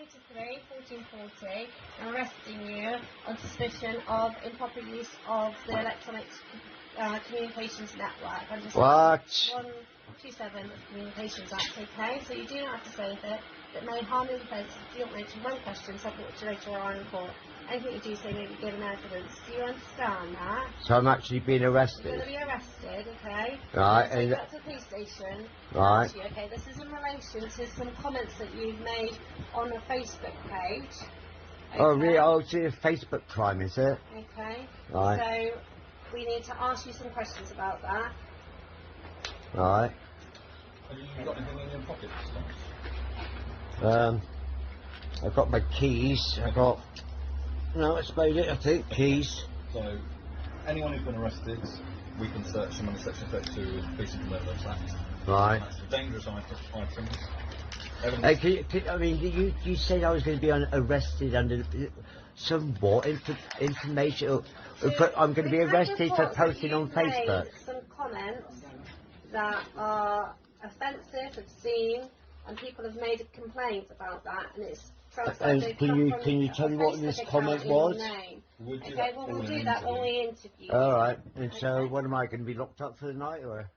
23, 1440, and arresting you on suspicion of improper use of the electronic communications network. Under Section 127 of the Communications Act, okay? So you do not have to say anything that may harm your defence if you don't mention one question, something which you later on in court. Anything you do say may be given evidence. Do you understand that? So I'm actually being arrested? You're going to be arrested, okay? Right. So take that to the police station. Right. Actually, okay, this is in relation to some comments that you've made on a Facebook page. Okay? Oh, really? Oh, it's a Facebook crime, is it? Okay. Right. So we need to ask you some questions about that. Right. Have you got anything in your pockets? I've got my keys. I've got... No, that's about it, I think. Keys. So, anyone who's been arrested, we can search them under Section 32 of the Imprisonment Act. Right. That's dangerous items. I mean, you said I was going to be arrested under some what information? I'm going to be arrested for posting on Facebook. Some comments that are offensive, obscene, and people have made a complaint about that, and it's. And can you tell me what this comment was? Okay, well we'll do that when we interview. All right. And so, what am I going to be locked up for the night, or?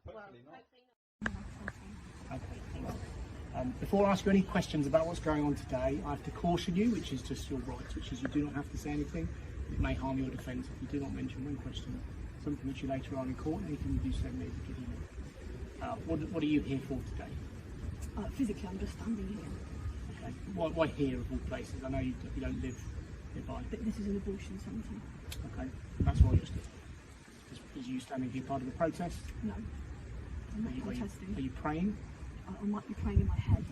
Before I ask you any questions about what's going on today, I have to caution you, which is just your rights, which is you do not have to say anything. It may harm your defence if you do not mention one question, something which you later on in court, anything you do say may be given. What are you here for today? Physically, I'm just standing here. Okay. Why here of all places? I know you don't live nearby. But this is an abortion centre. Okay, that's why you're still. Is you standing here part of the protest? No, I'm not protesting. Are you praying? I might be praying in my head.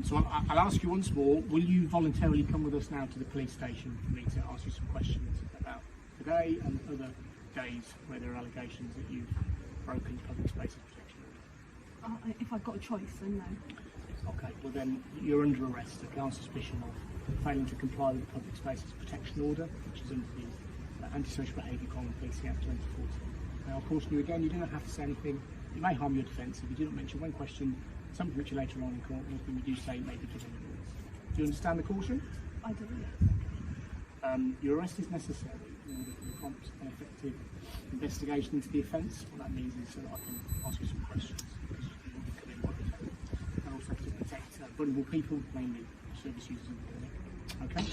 So I'll ask you once more, will you voluntarily come with us now to the police station for me to ask you some questions about today and other days where there are allegations that you've broken public spaces protection order? If I've got a choice, then no. Okay, well then you're under arrest on suspicion of failing to comply with the Public Spaces Protection Order, which is under the Antisocial Behaviour Crime and Policing Act 2014. Now, of course, you do not have to say anything. It may harm your defence if you do not mention one question, something which you later on in court, anything you do say may be given evidence. Do you understand the caution? I do, yes. Your arrest is necessary in order for the prompt and effective investigation into the offence. What that means is so that I can ask you some questions. And also to protect vulnerable people, mainly service users in the clinic. Okay?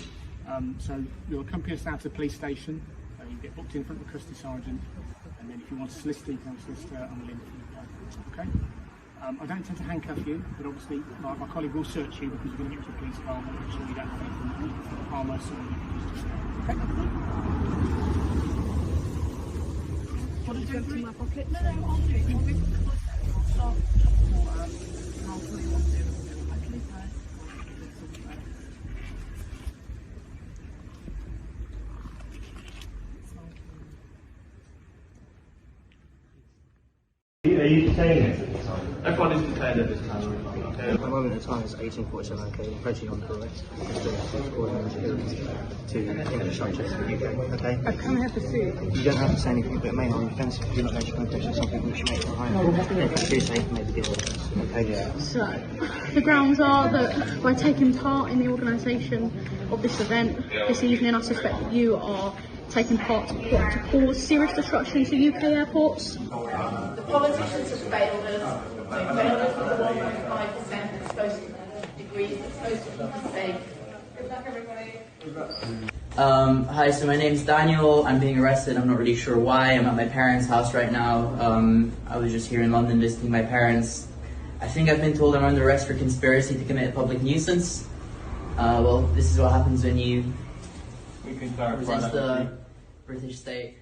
So you'll accompany us now to the police station. You get booked in front of the custody sergeant, and then if you want a solicitor, you can have a solicitor and we'll interview you. Okay? I don't intend to handcuff you, but obviously my colleague will search you because you're going to get to a police car and make sure you don't have anything that will harm us or okay? What did you empty my pocket? No, I'll do it. I'll start. I'll tell you what to do. Are you detained at this time? Everyone is detained at this time. At the moment the time is 18:47. Okay, approaching on correct. According to English subjects in the UK. Okay. I can't have the food. You don't have to say anything, but it may harm your defence if you do not mention one question, something which you may behind. If you do say, maybe give evidence. Okay. Yeah. So the grounds are that by taking part in the organisation of this event this evening, I suspect that you are taking part to cause serious disruption to UK airports. The politicians have failed us. They've failed us with the 1.5% that's supposed to degrees that's supposed to keep us safe. Good luck, everybody. Hi, so my name's Daniel. I'm being arrested. I'm not really sure why. I'm at my parents' house right now. I was just here in London visiting my parents. I think I've been told I'm under arrest for conspiracy to commit a public nuisance. Well, this is what happens when you resist the British state.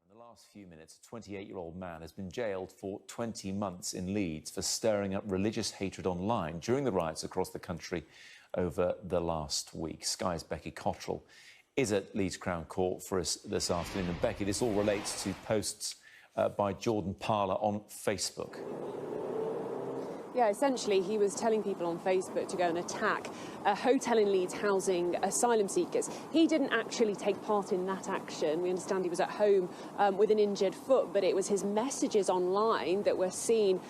In the last few minutes, a 28-year-old man has been jailed for 20 months in Leeds for stirring up religious hatred online during the riots across the country over the last week. Sky's Becky Cottrell is at Leeds Crown Court for us this afternoon. And Becky, this all relates to posts by Jordan Parler on Facebook. Yeah, essentially he was telling people on Facebook to go and attack a hotel in Leeds housing asylum seekers. He didn't actually take part in that action. We understand he was at home with an injured foot, but it was his messages online that were seen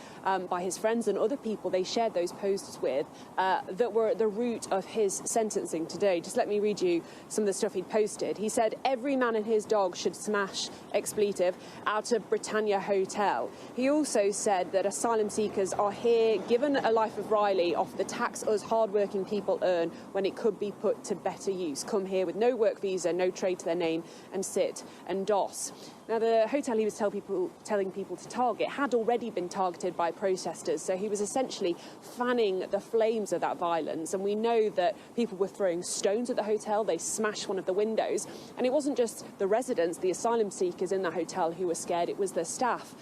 by his friends and other people they shared those posts with that were at the root of his sentencing today. Just let me read you some of the stuff he'd posted. He said, "Every man and his dog should smash expletive out of Britannia Hotel." He also said that asylum seekers are here given a life of Riley off the tax us hard-working people earn when it could be put to better use. Come here with no work visa, no trade to their name, and sit and doss. Now, the hotel he was telling people to target had already been targeted by protesters, so he was essentially fanning the flames of that violence. And we know that people were throwing stones at the hotel. They smashed one of the windows. And it wasn't just the residents, the asylum seekers in the hotel who were scared. It was the staff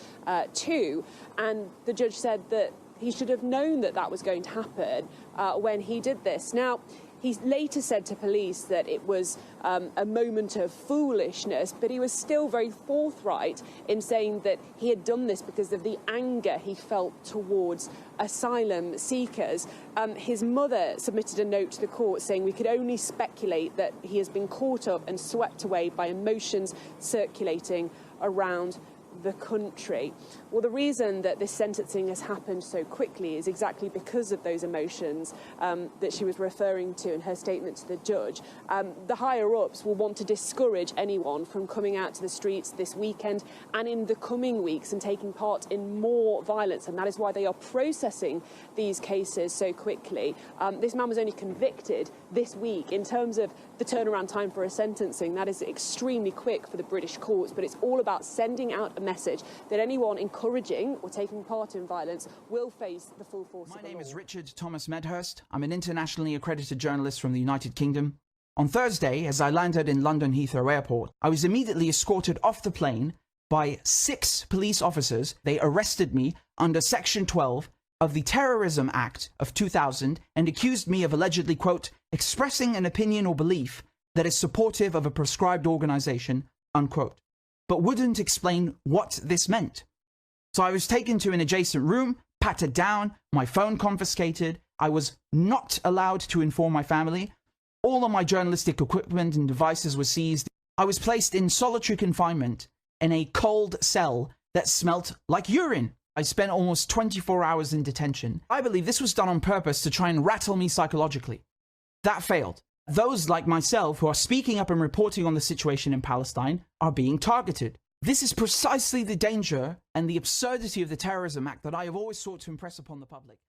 too. And the judge said that he should have known that that was going to happen when he did this. Now, he later said to police that it was a moment of foolishness, but he was still very forthright in saying that he had done this because of the anger he felt towards asylum seekers. His mother submitted a note to the court saying we could only speculate that he has been caught up and swept away by emotions circulating around the country. Well, the reason that this sentencing has happened so quickly is exactly because of those emotions that she was referring to in her statement to the judge. The higher-ups will want to discourage anyone from coming out to the streets this weekend and in the coming weeks and taking part in more violence, and that is why they are processing these cases so quickly. This man was only convicted this week. In terms of the turnaround time for a sentencing, that is extremely quick for the British courts, but it's all about sending out a message that anyone encouraging or taking part in violence will face the full force of the law. My name is Richard Thomas Medhurst. I'm an internationally accredited journalist from the United Kingdom. On Thursday, as I landed in London Heathrow Airport, I was immediately escorted off the plane by 6 police officers. They arrested me under Section 12 of the Terrorism Act of 2000 and accused me of allegedly, quote, expressing an opinion or belief that is supportive of a prescribed organisation, unquote, but wouldn't explain what this meant. So I was taken to an adjacent room, patted down, my phone confiscated. I was not allowed to inform my family. All of my journalistic equipment and devices were seized. I was placed in solitary confinement in a cold cell that smelt like urine. I spent almost 24 hours in detention. I believe this was done on purpose to try and rattle me psychologically. That failed. Those like myself who are speaking up and reporting on the situation in Palestine are being targeted. This is precisely the danger and the absurdity of the Terrorism Act that I have always sought to impress upon the public.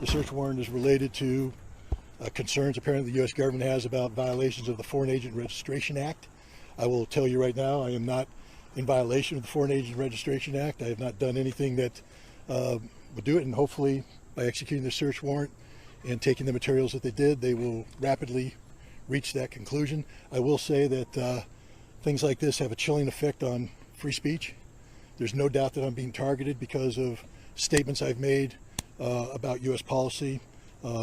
Search warrant is related to concerns apparently the U.S. government has about violations of the Foreign Agent Registration Act. I will tell you right now, I am not in violation of the Foreign Agent Registration Act. I have not done anything that would do it, and hopefully by executing the search warrant and taking the materials that they did, they will rapidly reach that conclusion. I will say that things like this have a chilling effect on free speech. There's no doubt that I'm being targeted because of statements I've made about U.S. policy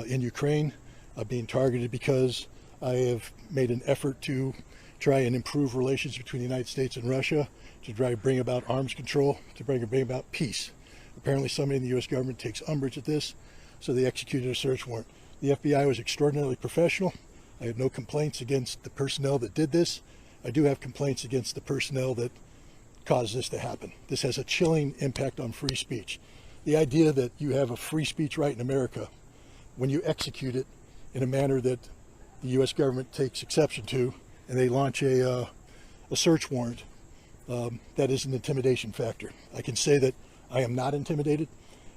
in Ukraine. I'm being targeted because I have made an effort to try and improve relations between the United States and Russia, to try to bring about arms control, to bring about peace. Apparently somebody in the U.S. government takes umbrage at this, so they executed a search warrant. The FBI was extraordinarily professional. I have no complaints against the personnel that did this. I do have complaints against the personnel that caused this to happen. This has a chilling impact on free speech. The idea that you have a free speech right in America when you execute it in a manner that the U.S. government takes exception to, and they launch a search warrant, that is an intimidation factor. I can say that I am not intimidated,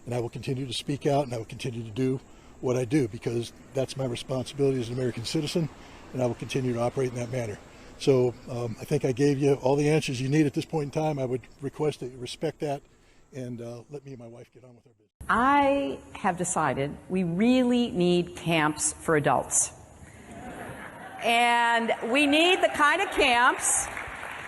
and I will continue to speak out, and I will continue to do what I do, because that's my responsibility as an American citizen, and I will continue to operate in that manner. So I think I gave you all the answers you need at this point in time. I would request that you respect that and let me and my wife get on with our business. I have decided we really need camps for adults. And we need the kind of camps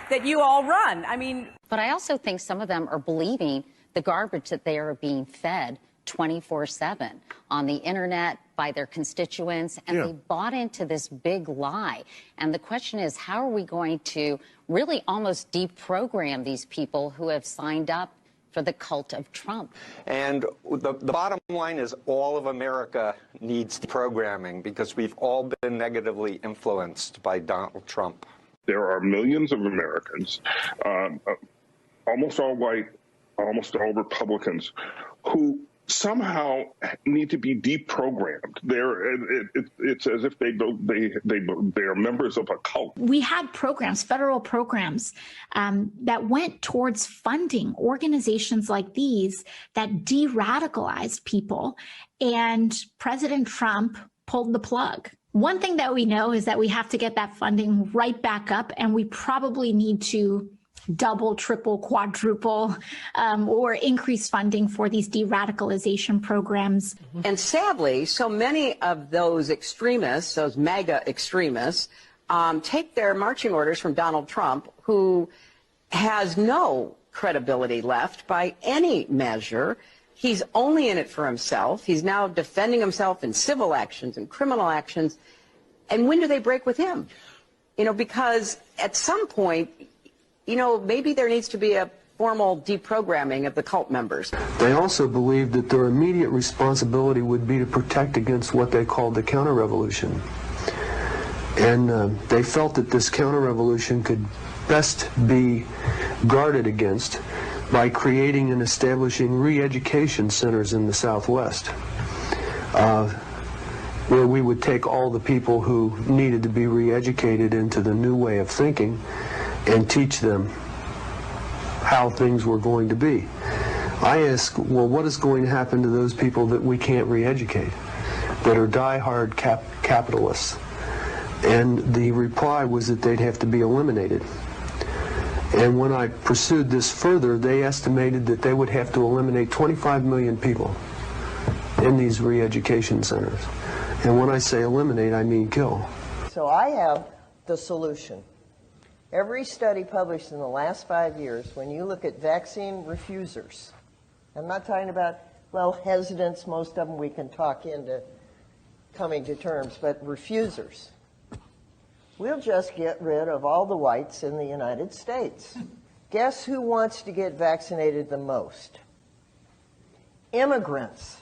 that you all run. I mean, but I also think some of them are believing the garbage that they are being fed 24/7 on the internet by their constituents, and they bought into this big lie. And the question is, how are we going to really almost deprogram these people who have signed up for the cult of Trump? And the bottom line is all of America needs deprogramming, because we've all been negatively influenced by Donald Trump. There are millions of Americans, almost all white, almost all Republicans, who somehow need to be deprogrammed. It's as if they're members of a cult. We had programs, federal programs, that went towards funding organizations like these that de-radicalized people, and President Trump pulled the plug. One thing that we know is that we have to get that funding right back up, and we probably need to double, triple, quadruple, or increase funding for these de-radicalization programs. and sadly, so many of those extremists, those MAGA extremists, take their marching orders from Donald Trump, who has no credibility left by any measure. He's only in it for himself. He's now defending himself in civil actions and criminal actions. And when do they break with him? You know, because at some point, you know, maybe there needs to be a formal deprogramming of the cult members. They also believed that their immediate responsibility would be to protect against what they called the counter-revolution. And they felt that this counter-revolution could best be guarded against by creating and establishing re-education centers in the Southwest, where we would take all the people who needed to be re-educated into the new way of thinking and teach them how things were going to be. I ask, well, what is going to happen to those people that we can't re-educate, that are die-hard capitalists? And the reply was that they'd have to be eliminated. And when I pursued this further, they estimated that they would have to eliminate 25 million people in these re-education centers. And when I say eliminate, I mean kill. So I have the solution. Every study published in the last 5 years, when you look at vaccine refusers, I'm not talking about, well, hesitants, most of them we can talk into coming to terms, but refusers. We'll just get rid of all the whites in the United States. Guess who wants to get vaccinated the most? Immigrants.